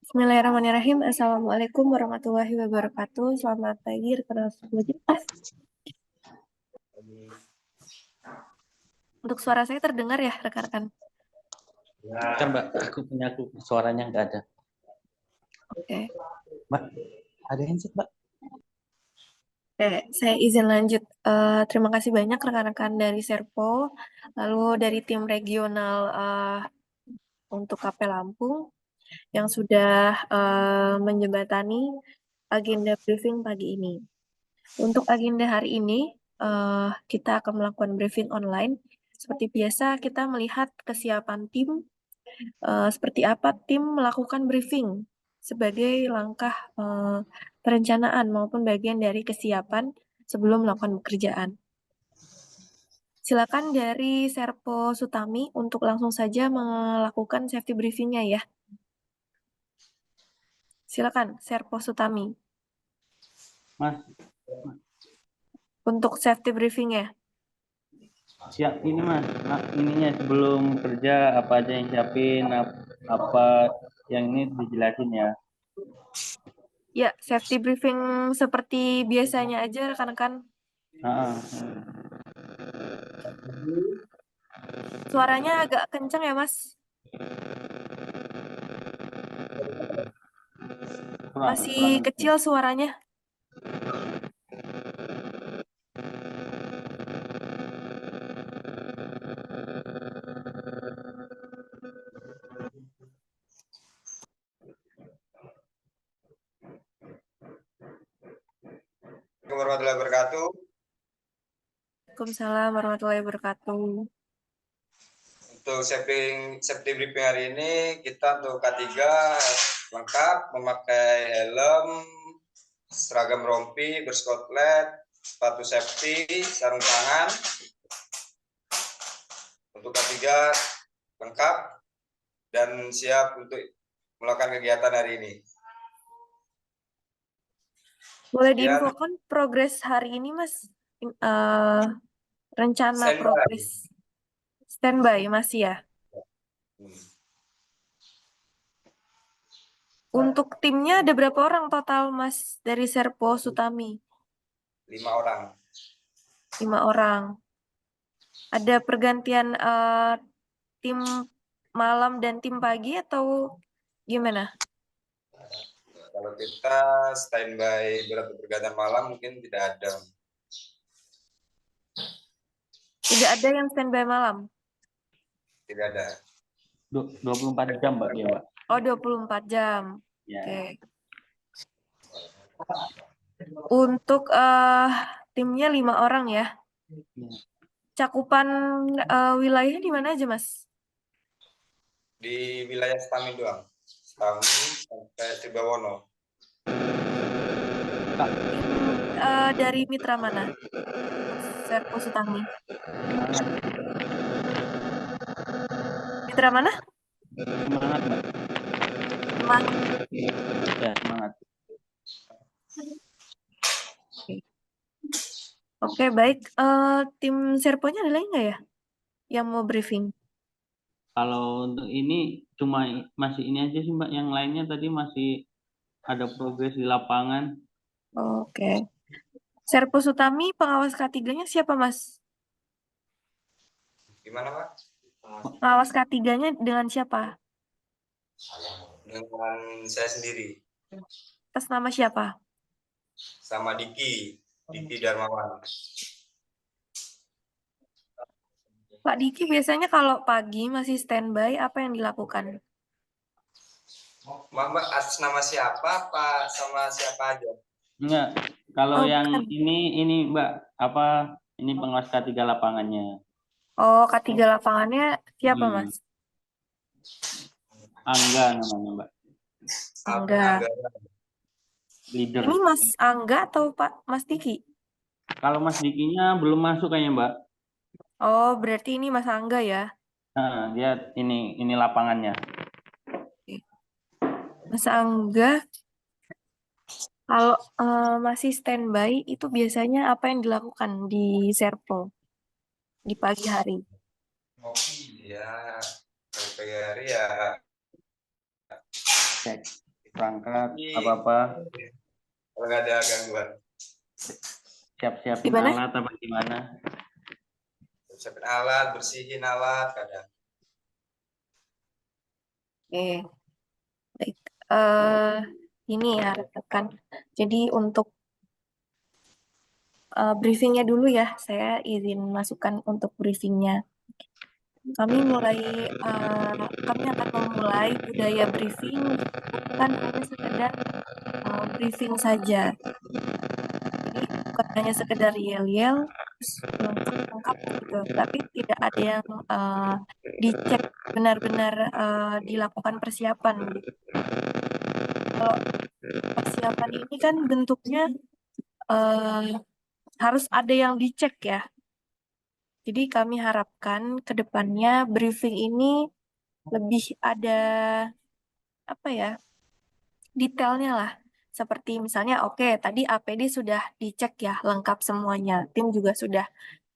Bismillahirrahmanirrahim. Assalamualaikum warahmatullahi wabarakatuh. Selamat pagi rekan-rekan semua. Untuk suara saya terdengar ya rekan-rekan? Kan Mbak, aku suaranya nggak ada. Oke. Mbak, ada handset Mbak? Oke, saya izin lanjut. Terima kasih banyak rekan-rekan dari Serpo, lalu dari tim regional untuk KP Lampung yang sudah menjembatani agenda briefing pagi ini. Untuk agenda hari ini, kita akan melakukan briefing online. Seperti biasa, kita melihat kesiapan tim, seperti apa tim melakukan briefing sebagai langkah perencanaan maupun bagian dari kesiapan sebelum melakukan pekerjaan. Silakan dari Serpo Sutami untuk langsung saja melakukan safety briefingnya ya. Silakan Serpo Sutami Mas, untuk safety briefingnya. siap ini Mas. Nah, ininya sebelum kerja apa aja yang siapin, apa yang ini dijelasin ya. Ya, safety briefing seperti biasanya aja rekan-rekan. Ah, Suaranya agak kenceng ya, Mas. Masih kurang. kecil suaranya. Assalamualaikum warahmatullahi wabarakatuh. Waalaikumsalam warahmatullahi wabarakatuh. Untuk safety briefing hari ini kita untuk K3 lengkap memakai helm, seragam rompi, berskotlet, sepatu safety, sarung tangan. Untuk K3 lengkap dan siap untuk melakukan kegiatan hari ini. Boleh Sekian. diinfokan progres hari ini, Mas? Rencana Standby. progres. Standby masih ya? Untuk timnya ada berapa orang total, Mas, dari Serpo Sutami? 5 orang. 5 orang. Ada pergantian tim malam dan tim pagi atau gimana? Kalau kita standby berat pergantian malam mungkin tidak ada. Tidak ada yang standby malam? Tidak ada. 24 jam Mbak ya Mbak. Oh, 24 jam. Ya. Oke. Untuk timnya 5 orang ya. Cakupan wilayahnya di mana aja, Mas? Di wilayah Stami doang. Stami sampai Tribawono. Dari mitra mana? Serpo Sutami. Mitra mana? Semangat Mbak. Semangat. Ya, semangat. Oke, baik. Tim Serponya ada lagi nggak ya yang mau briefing? Kalau untuk ini cuma masih ini aja sih Mbak, yang lainnya tadi masih ada progres di lapangan. Oke. Serpo Sutami, pengawas K3-nya siapa, Mas? Gimana, Pak? Pengawas K3-nya dengan siapa? Dengan saya sendiri. Atas nama siapa? Sama Diki Darmawan. Pak Diki biasanya kalau pagi masih standby, apa yang dilakukan? Mbak atas nama siapa, Pak? Sama siapa aja? Enggak, kalau Oh, yang bukan. ini Mbak, apa ini pengawas K3 lapangannya. Oh, K3 lapangannya siapa, Mas? Angga namanya Mbak. Angga. Leader. Ini Mas Angga atau Pak Mas Diki? Kalau Mas Dikinya belum masuk kayaknya Mbak. Oh, berarti ini Mas Angga ya? Nah, dia ini lapangannya. Mas Angga, kalau masih standby itu biasanya apa yang dilakukan di Serpo di pagi hari? Ya, kalau pagi hari ya Cek. perangkat apa-apa, kalau nggak ada gangguan. siap-siapin Gimana? alat apa gimana? Siapin alat, bersihin alat kadang. Oke, baik. Ini ya rekan. Jadi untuk briefingnya dulu ya, saya izin masukkan untuk briefingnya. Kami akan memulai budaya briefing bukan hanya sekedar briefing saja. Jadi bukan hanya sekedar yel-yel, terus lengkap gitu, tapi tidak ada yang dicek benar-benar dilakukan persiapan. Kalau persiapan ini kan bentuknya harus ada yang dicek ya. Jadi kami harapkan ke depannya briefing ini lebih ada apa ya, detailnya lah. Seperti misalnya, oke, tadi APD sudah dicek ya, lengkap semuanya. Tim juga sudah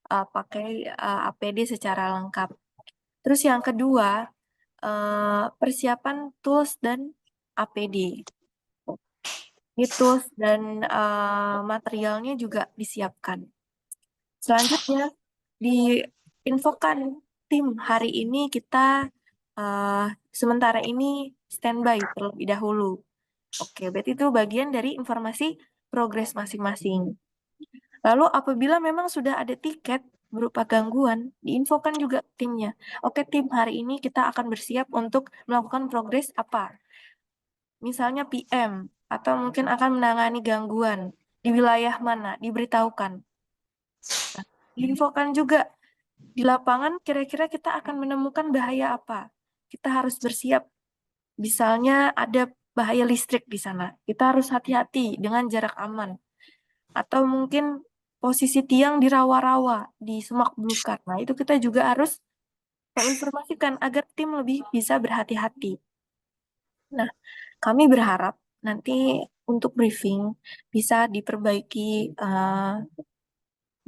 pakai APD secara lengkap. Terus yang kedua, persiapan tools dan APD. Ini tools dan materialnya juga disiapkan. Selanjutnya, diinfokan tim hari ini kita sementara ini standby terlebih dahulu. Oke, berarti itu bagian dari informasi progres masing-masing. Lalu apabila memang sudah ada tiket berupa gangguan, diinfokan juga timnya. Oke, tim hari ini kita akan bersiap untuk melakukan progres apa? Misalnya PM, atau mungkin akan menangani gangguan di wilayah mana, diberitahukan. Nah, diinfokan juga di lapangan kira-kira kita akan menemukan bahaya apa. Kita harus bersiap. Misalnya ada bahaya listrik di sana. Kita harus hati-hati dengan jarak aman. Atau mungkin posisi tiang di rawa-rawa, di semak belukar. Nah, itu kita juga harus menginformasikan agar tim lebih bisa berhati-hati. Nah, kami berharap nanti untuk briefing bisa diperbaiki,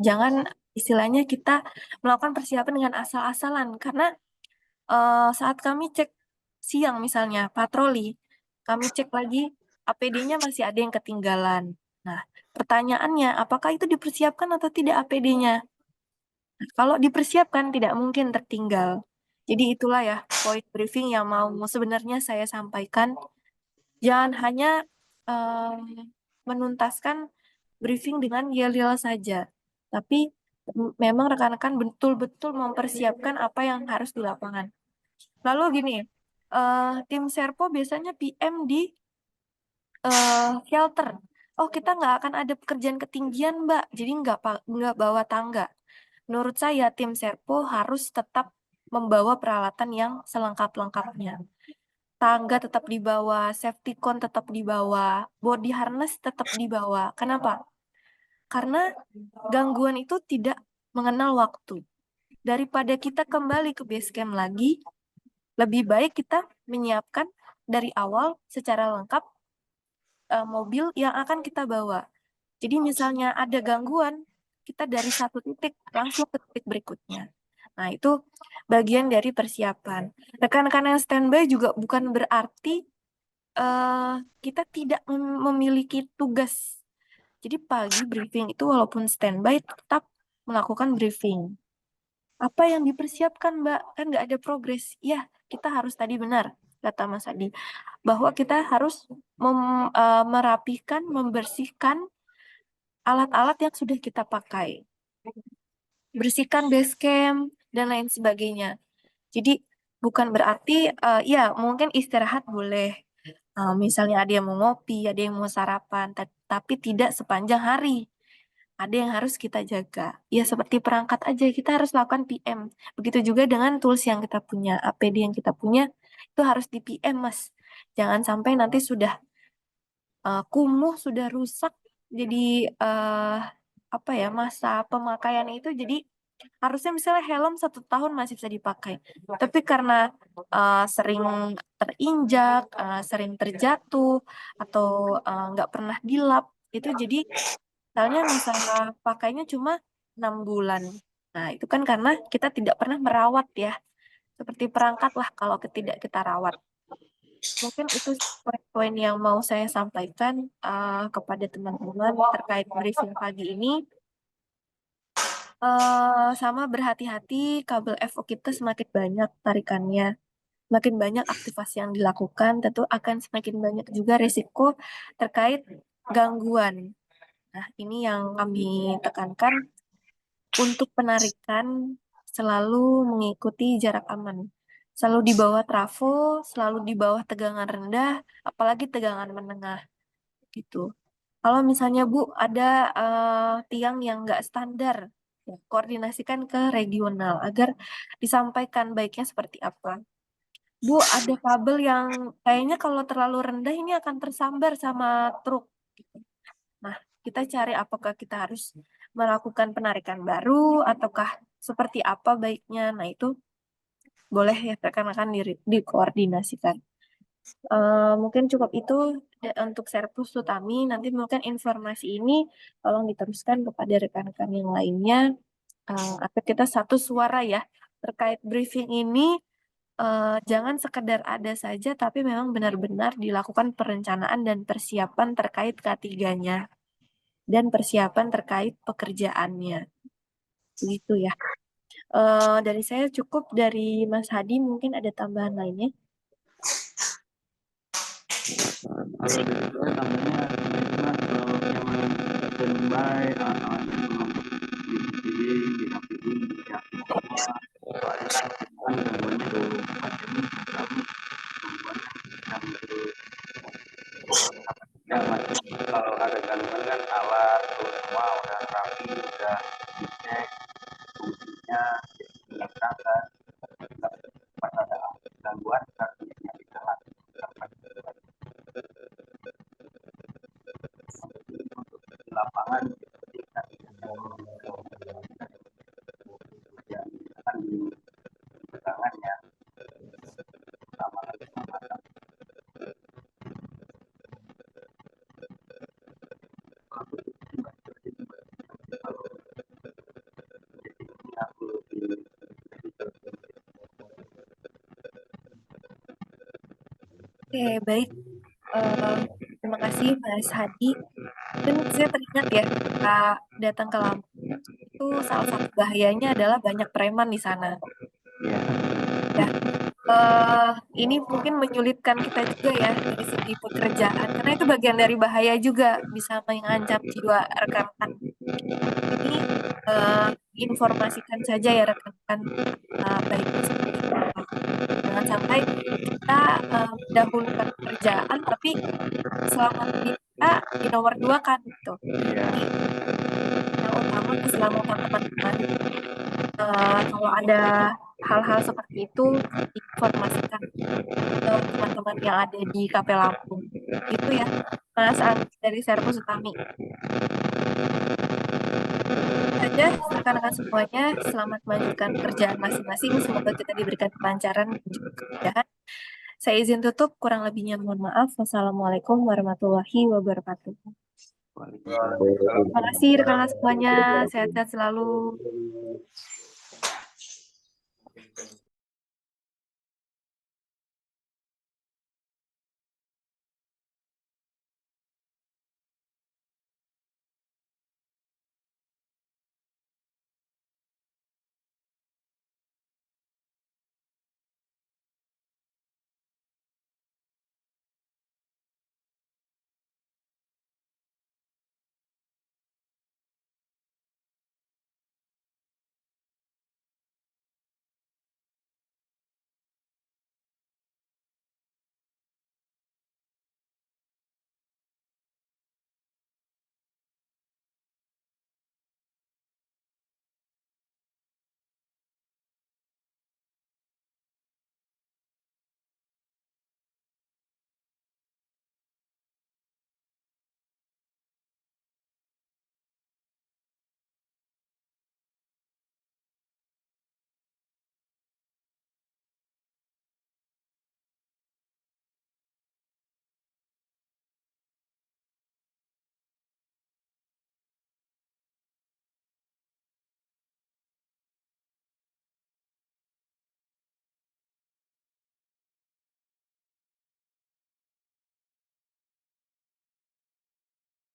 jangan istilahnya kita melakukan persiapan dengan asal-asalan, karena saat kami cek siang misalnya patroli, kami cek lagi APD-nya masih ada yang ketinggalan. Nah, pertanyaannya apakah itu dipersiapkan atau tidak APD-nya? Kalau dipersiapkan tidak mungkin tertinggal. Jadi itulah ya poin briefing yang mau sebenarnya saya sampaikan. Jangan hanya menuntaskan briefing dengan yel-yel saja, tapi memang rekan-rekan betul-betul mempersiapkan apa yang harus di lapangan. Lalu gini, tim Serpo biasanya PM di shelter. Oh, kita nggak akan ada pekerjaan ketinggian, Mbak. Jadi nggak bawa tangga. Menurut saya, tim Serpo harus tetap membawa peralatan yang selengkap-lengkapnya. Tangga tetap dibawa, safety cone tetap dibawa, body harness tetap dibawa. Kenapa? Karena gangguan itu tidak mengenal waktu. Daripada kita kembali ke base camp lagi, lebih baik kita menyiapkan dari awal secara lengkap mobil yang akan kita bawa. Jadi misalnya ada gangguan, kita dari satu titik langsung ke titik berikutnya. Nah, itu bagian dari persiapan. Rekan-rekan yang standby juga bukan berarti kita tidak memiliki tugas. Jadi pagi briefing itu walaupun standby tetap melakukan briefing. Apa yang dipersiapkan, Mbak? Kan nggak ada progres. Ya, kita harus tadi benar, kata Mas Adi, bahwa kita harus merapikan, membersihkan alat-alat yang sudah kita pakai. Bersihkan base camp, dan lain sebagainya. Jadi bukan berarti, ya mungkin istirahat boleh. Misalnya ada yang mau ngopi, ada yang mau sarapan, tapi tidak sepanjang hari. Ada yang harus kita jaga. Ya seperti perangkat aja, kita harus lakukan PM. Begitu juga dengan tools yang kita punya, APD yang kita punya, itu harus di PM, Mas. Jangan sampai nanti sudah kumuh, sudah rusak, jadi apa ya, masa pemakaian itu jadi harusnya misalnya helm 1 tahun masih bisa dipakai. Tapi karena sering terinjak, sering terjatuh, atau nggak pernah dilap, itu jadi misalnya masa pakainya cuma 6 bulan. Nah, itu kan karena kita tidak pernah merawat ya. Seperti perangkat lah kalau tidak kita rawat. Mungkin itu poin-poin yang mau saya sampaikan kepada teman-teman terkait briefing pagi ini. Sama berhati-hati, kabel FO kita semakin banyak tarikannya, semakin banyak aktivasi yang dilakukan, tentu akan semakin banyak juga risiko terkait gangguan. Nah, ini yang kami tekankan untuk penarikan selalu mengikuti jarak aman. Selalu di bawah trafo, selalu di bawah tegangan rendah, apalagi tegangan menengah gitu. Kalau misalnya Bu ada tiang yang nggak standar, ya, koordinasikan ke regional agar disampaikan baiknya seperti apa. Bu, ada kabel yang kayaknya kalau terlalu rendah ini akan tersambar sama truk. Gitu. Nah, kita cari apakah kita harus melakukan penarikan baru ataukah seperti apa baiknya. Nah, itu boleh ya rekan-rekan dikoordinasikan. Mungkin cukup itu untuk Serpus Utami. Nanti mungkin informasi ini tolong diteruskan kepada rekan-rekan yang lainnya agar kita satu suara ya terkait briefing ini. Jangan sekedar ada saja, tapi memang benar-benar dilakukan perencanaan dan persiapan terkait K3-nya dan persiapan terkait pekerjaannya. Begitu ya. Dari saya cukup, dari Mas Hadi mungkin ada tambahan lainnya. Kalau di situ kan tambahnya cuma kalau yang standby di KPI ya soalnya kan gangguannya 24 jam kami gangguannya ya masih kalau ada gangguan kan alat terus semua udah rapi udah dicek fungsinya dilaksanakan pas ada gangguan artinya bisa di lapangan ya kan di pegangannya sama Oke, baik. Terima kasih Mas Hadi. Dan saya teringat ya, ketika datang ke Lampung, itu salah satu bahayanya adalah banyak preman di sana. Ya, ini mungkin menyulitkan kita juga ya dari segi pekerjaan, karena itu bagian dari bahaya juga, bisa mengancam jiwa rekan-rekan. Ini informasikan saja ya rekan-rekan, baiknya seperti apa. Jangan sampai kita mendahulukan pekerjaan, tapi keselamatan kita di nomor 2 kan gitu. Jadi yang utama keselamatan teman-teman. Kalau ada hal-hal seperti itu diinformasikan ke teman-teman yang ada di KP Lampung. Itu ya, Mas Agus dari Serpus Utami. Saja rekan-rekan semuanya, selamat melanjutkan pekerjaan masing-masing. Semoga kita diberikan kelancaran dan juga kemudahan. Saya izin tutup, kurang lebihnya mohon maaf. Wassalamualaikum warahmatullahi wabarakatuh. Terima kasih rekan-rekan semuanya, sehat-sehat selalu.